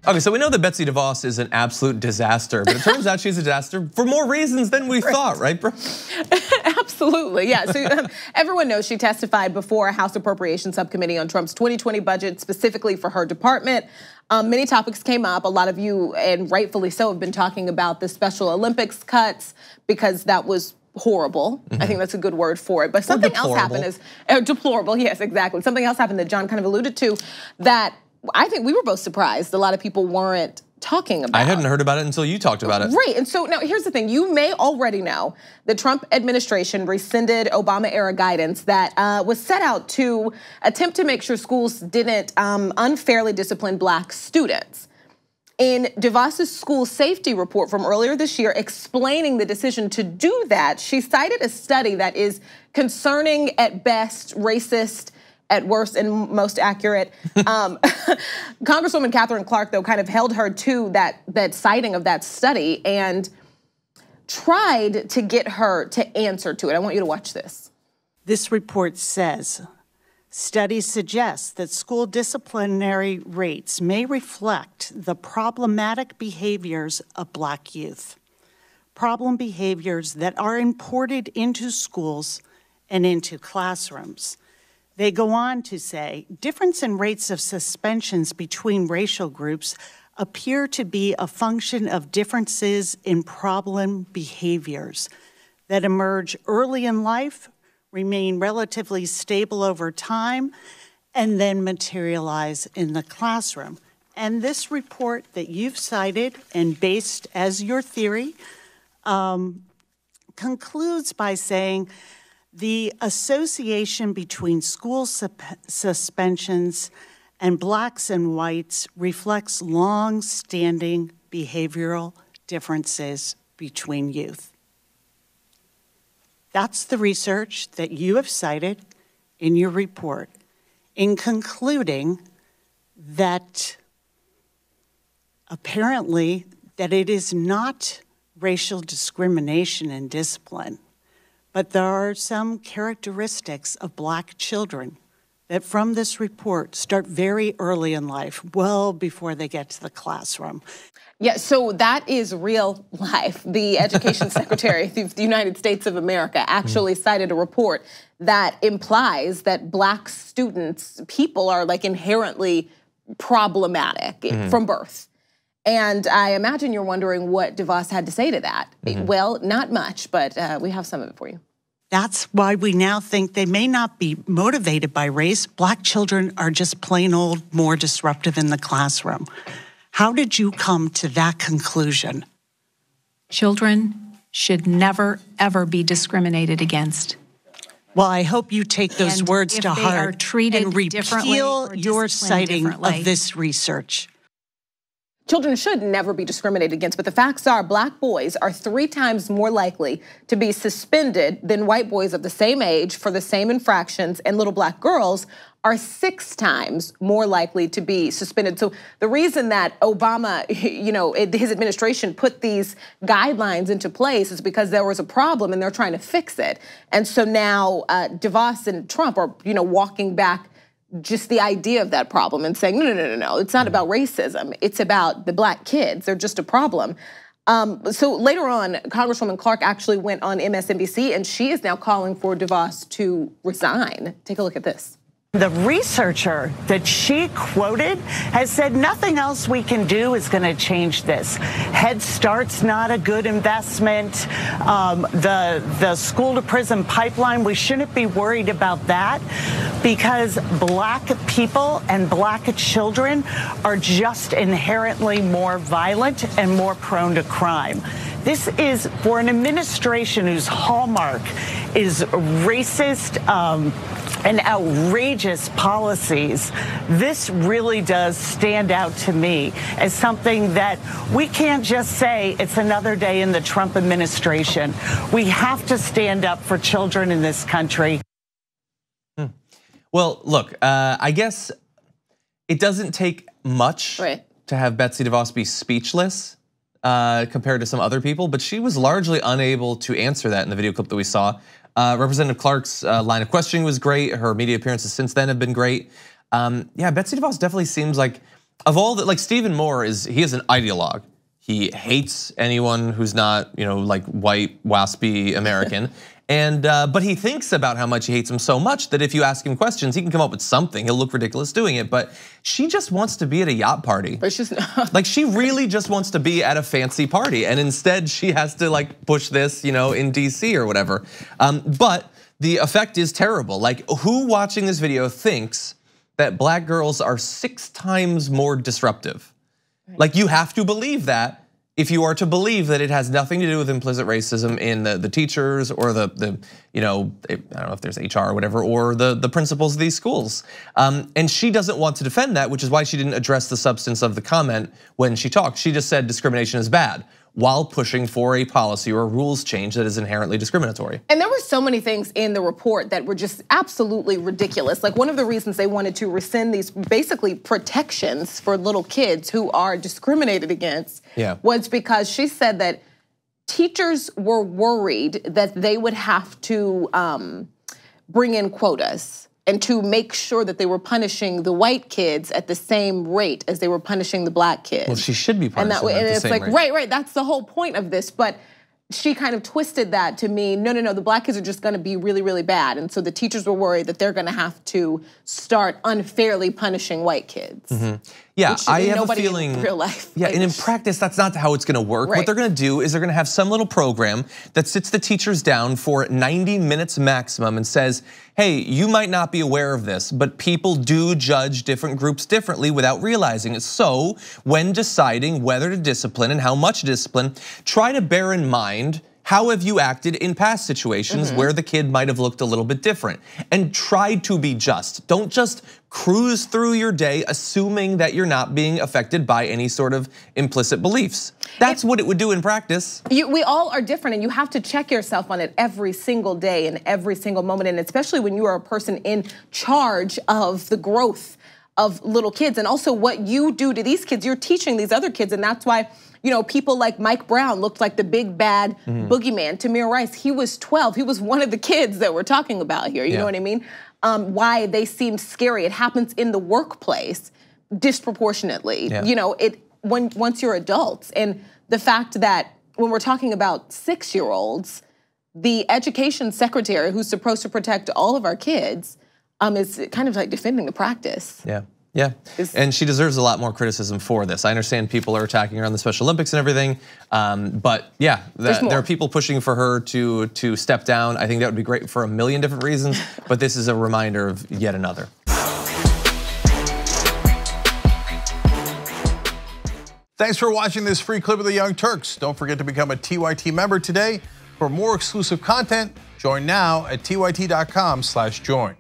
Okay, so we know that Betsy DeVos is an absolute disaster, but it turns out she's a disaster for more reasons than we thought, right, bro? Absolutely, yeah. So everyone knows she testified before a House Appropriations Subcommittee on Trump's 2020 budget, specifically for her department. Many topics came up. A lot of you, and rightfully so, have been talking about the Special Olympics cuts because that was horrible. I think that's a good word for it. But something else happened is deplorable. Yes, exactly. Something else happened that John kind of alluded to that I think we were both surprised. A lot of people weren't talking about. I hadn't heard about it until you talked about it. Right, and so now here's the thing. You may already know the Trump administration rescinded Obama-era guidance that was set out to attempt to make sure schools didn't unfairly discipline Black students. In DeVos's school safety report from earlier this year explaining the decision to do that, she cited a study that is concerning at best, racist at worst and most accurate. Congresswoman KATHERINE CLARK, though, kind of held her to that citing of that study and tried to get her to answer to it. I want you to watch this. This report says, studies suggest that school disciplinary rates may reflect the problematic behaviors of Black youth. Problem behaviors that are imported into schools and into classrooms. They go on to say, difference in rates of suspensions between racial groups appear to be a function of differences in problem behaviors that emerge early in life, remain relatively stable over time, and then materialize in the classroom. And this report that you've cited and based as your theory concludes by saying, the association between school suspensions and Blacks and whites reflects long-standing behavioral differences between youth. That's the research that you have cited in your report in concluding that apparently that it is not racial discrimination and discipline, but there are some characteristics of Black children that from this report start very early in life, well before they get to the classroom. Yeah, so that is real life. The Education Secretary of the United States of America actually cited a report that implies that Black students, people are like inherently problematic from birth. And I imagine you're wondering what DeVos had to say to that. Well, not much, but we have some of it for you. That's why we now think they may not be motivated by race. Black children are just plain old more disruptive in the classroom. How did you come to that conclusion? Children should never, ever be discriminated against. Well, I hope you take those words to heart and repeal your citing of this research. Children should never be discriminated against, but the facts are Black boys are 3 times more likely to be suspended than white boys of the same age for the same infractions, and little Black girls are 6 times more likely to be suspended. So the reason that Obama, his administration put these guidelines into place is because there was a problem and they're trying to fix it. And so now DeVos and Trump are, walking back just the idea of that problem and saying, no, it's not about racism. It's about the Black kids. They're just a problem. So later on, Congresswoman Clark actually went on MSNBC and she is now calling for DeVos to resign. Take a look at this. The researcher that she quoted has said nothing else we can do is going to change this. Head Start's not a good investment. The school to prison pipeline, we shouldn't be worried about that because Black people and Black children are just inherently more violent and more prone to crime. This is for an administration whose hallmark is racist and outrageous policies. This really does stand out to me as something that we can't just say it's another day in the Trump administration. We have to stand up for children in this country. Well, look, I guess it doesn't take much to have Betsy DeVos be speechless compared to some other people, but she was largely unable to answer that in the video clip that we saw. Representative Clark's line of questioning was great. Her media appearances since then have been great. Yeah, Betsy DeVos definitely seems like of all that, like Stephen Moore he is an ideologue. He hates anyone who's not, like white, waspy American. And but he thinks about how much he hates him so much that if you ask him questions, he can come up with something. He'll look ridiculous doing it. But she just wants to be at a yacht party. But she's like, she really just wants to be at a fancy party, and instead she has to like push this, in DC or whatever. But the effect is terrible. Like, who watching this video thinks that black girls are 6 times more disruptive? Like, you have to believe that. If you are to believe that it has nothing to do with implicit racism in the teachers or the I don't know if there's HR or whatever, or the principals of these schools. And she doesn't want to defend that, which is why she didn't address the substance of the comment when she talked. She just said discrimination is bad, while pushing for a policy or a rules change that is inherently discriminatory. And there were so many things in the report that were just absolutely ridiculous. Like, one of the reasons they wanted to rescind these basically protections for little kids who are discriminated against was because she said that teachers were worried that they would have to bring in quotas and to make sure that they were punishing the white kids at the same rate as they were punishing the black kids. Well, she should be punishing them at the same rate. Right, that's the whole point of this. But she kind of twisted that to mean, no, the black kids are just gonna be really, really bad. And so the teachers were worried that they're gonna have to start unfairly punishing white kids. Yeah, I have a feeling in real life. Yeah, and in practice, that's not how it's gonna work. What they're gonna do is they're gonna have some little program that sits the teachers down for 90 minutes maximum and says, hey, you might not be aware of this, but people do judge different groups differently without realizing it. So when deciding whether to discipline and how much discipline, try to bear in mind, how have you acted in past situations where the kid might have looked a little bit different? And try to be just. Don't just cruise through your day assuming that you're not being affected by any sort of implicit beliefs. That's what it would do in practice. We all are different, and you have to check yourself on it every single day and every single moment, and especially when you are a person in charge of the growth of little kids, and also what you do to these kids. You're teaching these other kids, and that's why people like Mike Brown looked like the big bad boogeyman. Tamir Rice, he was 12. He was one of the kids that we're talking about here. You know what I mean? Why they seem scary. It happens in the workplace disproportionately. Once you're adults, and the fact that when we're talking about 6-year-olds, the education secretary, who's supposed to protect all of our kids, is kind of like defending the practice. Yeah, and she deserves a lot more criticism for this. I understand people are attacking her on the Special Olympics and everything, but yeah, there are people pushing for her to step down. I think that would be great for a million different reasons, but this is a reminder of yet another. Thanks for watching this free clip of the Young Turks. Don't forget to become a TYT member today. For more exclusive content, join now at tyt.com/join.